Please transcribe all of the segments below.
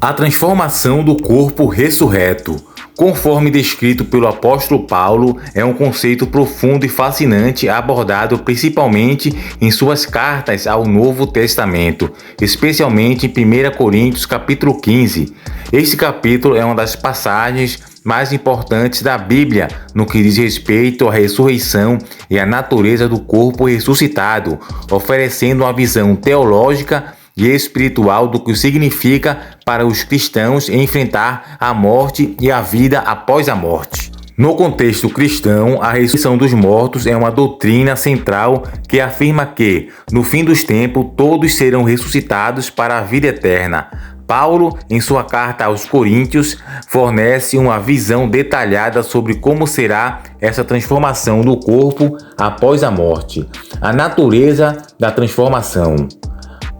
A transformação do corpo ressurreto, conforme descrito pelo apóstolo Paulo, é um conceito profundo e fascinante abordado principalmente em suas cartas ao Novo Testamento, especialmente em 1 Coríntios capítulo 15. Este capítulo é uma das passagens mais importantes da Bíblia no que diz respeito à ressurreição e à natureza do corpo ressuscitado, oferecendo uma visão teológica e espiritual do que significa para os cristãos enfrentar a morte e a vida após a morte. No contexto cristão, a ressurreição dos mortos é uma doutrina central que afirma que, no fim dos tempos, todos serão ressuscitados para a vida eterna. Paulo, em sua carta aos Coríntios, fornece uma visão detalhada sobre como será essa transformação do corpo após a morte, a natureza da transformação.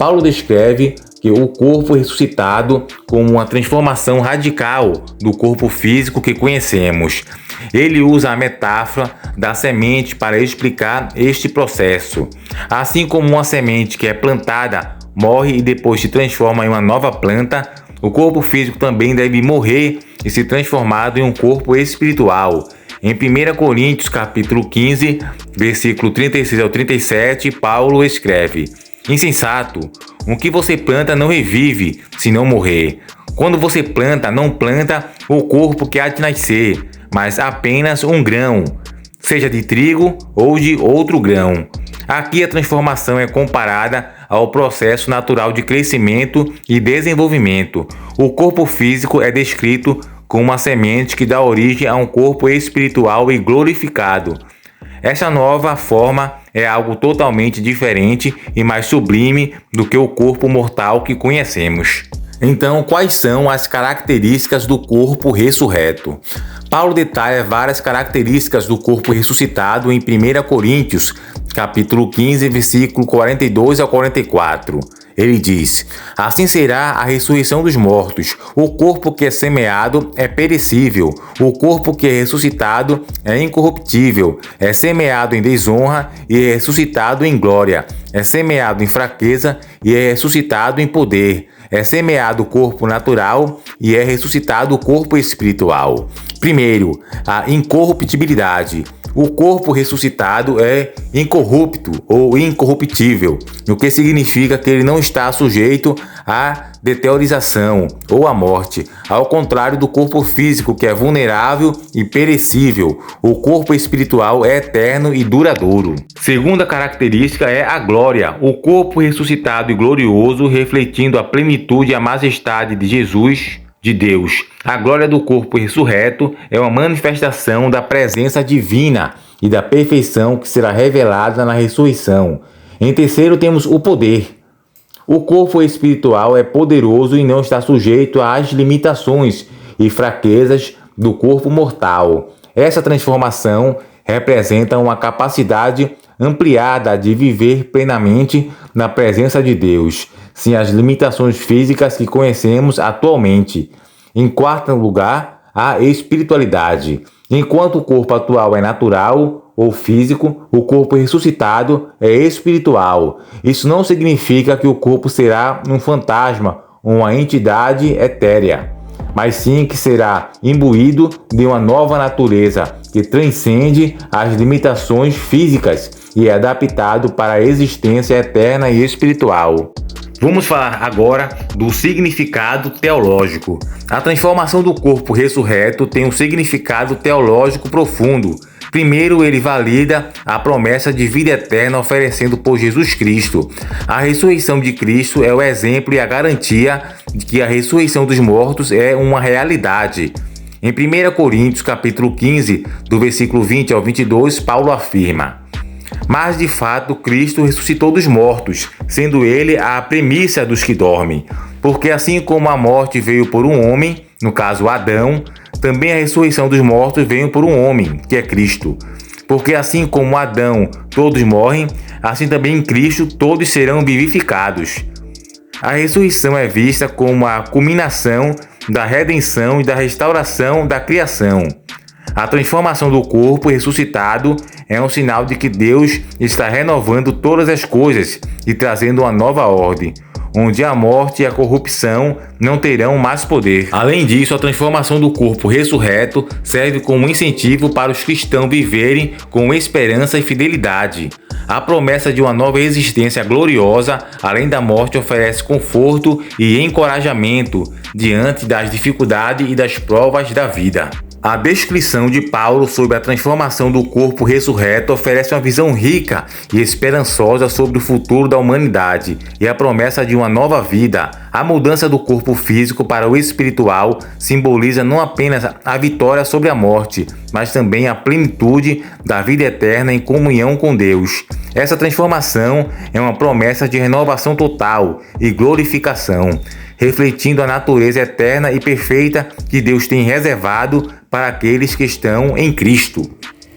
Paulo descreve que o corpo ressuscitado como uma transformação radical do corpo físico que conhecemos. Ele usa a metáfora da semente para explicar este processo. Assim como uma semente que é plantada, morre e depois se transforma em uma nova planta, o corpo físico também deve morrer e ser transformado em um corpo espiritual. Em 1 Coríntios capítulo 15, versículo 36 ao 37, Paulo escreve: Insensato, o que você planta não revive, se não morrer. Quando você planta, não planta o corpo que há de nascer, mas apenas um grão, seja de trigo ou de outro grão. Aqui a transformação é comparada ao processo natural de crescimento e desenvolvimento. O corpo físico é descrito como uma semente que dá origem a um corpo espiritual e glorificado. Essa nova forma é algo totalmente diferente e mais sublime do que o corpo mortal que conhecemos. Então, quais são as características do corpo ressurreto? Paulo detalha várias características do corpo ressuscitado em 1 Coríntios, capítulo 15, versículo 42 ao 44. Ele diz: Assim será a ressurreição dos mortos. O corpo que é semeado é perecível. O corpo que é ressuscitado é incorruptível. É semeado em desonra e é ressuscitado em glória. É semeado em fraqueza e é ressuscitado em poder. É semeado o corpo natural e é ressuscitado o corpo espiritual. Primeiro, a incorruptibilidade. O corpo ressuscitado é incorrupto ou incorruptível, o que significa que ele não está sujeito à deteriorização ou à morte, ao contrário do corpo físico, que é vulnerável e perecível. O corpo espiritual é eterno e duradouro. Segunda característica é a glória. O corpo ressuscitado e glorioso, refletindo a plenitude e a majestade de Jesus, de Deus. A glória do corpo ressurreto é uma manifestação da presença divina e da perfeição que será revelada na ressurreição. Em terceiro, temos o poder. O corpo espiritual é poderoso e não está sujeito às limitações e fraquezas do corpo mortal. Essa transformação representa uma capacidade ampliada de viver plenamente na presença de Deus, sem as limitações físicas que conhecemos atualmente. Em quarto lugar, a espiritualidade. Enquanto o corpo atual é natural ou físico, o corpo ressuscitado é espiritual. Isso não significa que o corpo será um fantasma ou uma entidade etérea, mas sim que será imbuído de uma nova natureza que transcende as limitações físicas e é adaptado para a existência eterna e espiritual. Vamos falar agora do significado teológico. A transformação do corpo ressurreto tem um significado teológico profundo. Primeiro, ele valida a promessa de vida eterna oferecida por Jesus Cristo. A ressurreição de Cristo é o exemplo e a garantia de que a ressurreição dos mortos é uma realidade. Em 1 Coríntios capítulo 15, do versículo 20 ao 22, Paulo afirma: Mas de fato Cristo ressuscitou dos mortos, sendo ele a primícia dos que dormem. Porque assim como a morte veio por um homem, no caso Adão, também a ressurreição dos mortos veio por um homem, que é Cristo. Porque assim como Adão todos morrem, assim também em Cristo todos serão vivificados. A ressurreição é vista como a culminação da redenção e da restauração da criação. A transformação do corpo ressuscitado é um sinal de que Deus está renovando todas as coisas e trazendo uma nova ordem. onde a morte e a corrupção não terão mais poder. Além disso, a transformação do corpo ressurreto serve como incentivo para os cristãos viverem com esperança e fidelidade. A promessa de uma nova existência gloriosa, além da morte, oferece conforto e encorajamento diante das dificuldades e das provas da vida. A descrição de Paulo sobre a transformação do corpo ressurreto oferece uma visão rica e esperançosa sobre o futuro da humanidade e a promessa de uma nova vida. A mudança do corpo físico para o espiritual simboliza não apenas a vitória sobre a morte, mas também a plenitude da vida eterna em comunhão com Deus. Essa transformação é uma promessa de renovação total e glorificação, refletindo a natureza eterna e perfeita que Deus tem reservado para aqueles que estão em Cristo.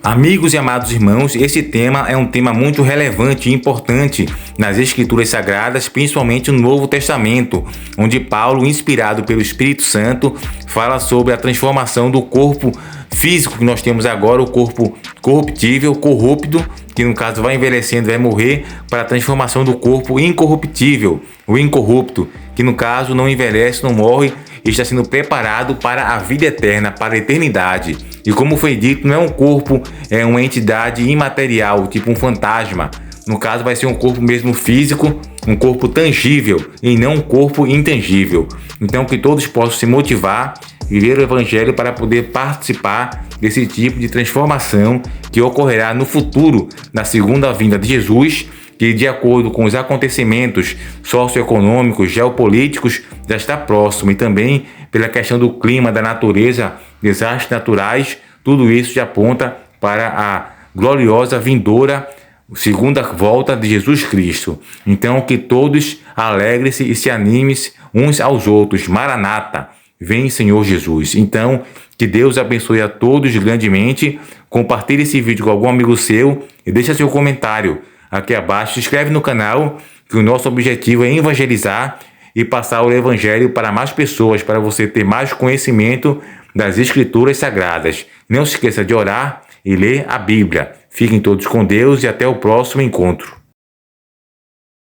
Amigos e amados irmãos, esse tema é um tema muito relevante e importante nas Escrituras Sagradas, principalmente no Novo Testamento, onde Paulo, inspirado pelo Espírito Santo, fala sobre a transformação do corpo físico que nós temos agora, o corpo corruptível, corrupto, que no caso vai envelhecendo, vai morrer, para a transformação do corpo incorruptível, o incorrupto, que no caso não envelhece, não morre, e está sendo preparado para a vida eterna, para a eternidade. E como foi dito, não é um corpo, é uma entidade imaterial, tipo um fantasma. No caso vai ser um corpo mesmo físico, um corpo tangível e não um corpo intangível. Então que todos possam se motivar, viver o Evangelho para poder participar desse tipo de transformação que ocorrerá no futuro, na segunda vinda de Jesus, que de acordo com os acontecimentos socioeconômicos, geopolíticos, já está próximo, e também pela questão do clima, da natureza, desastres naturais, tudo isso já aponta para a gloriosa vindoura segunda volta de Jesus Cristo. Então que todos alegrem-se e se animem uns aos outros. Maranata, vem Senhor Jesus. Então que Deus abençoe a todos grandemente. Compartilhe esse vídeo com algum amigo seu e deixa seu comentário aqui abaixo. Se inscreve no canal, que o nosso objetivo é evangelizar e passar o Evangelho para mais pessoas, para você ter mais conhecimento das Escrituras Sagradas. Não se esqueça de orar e ler a Bíblia. Fiquem todos com Deus e até o próximo encontro.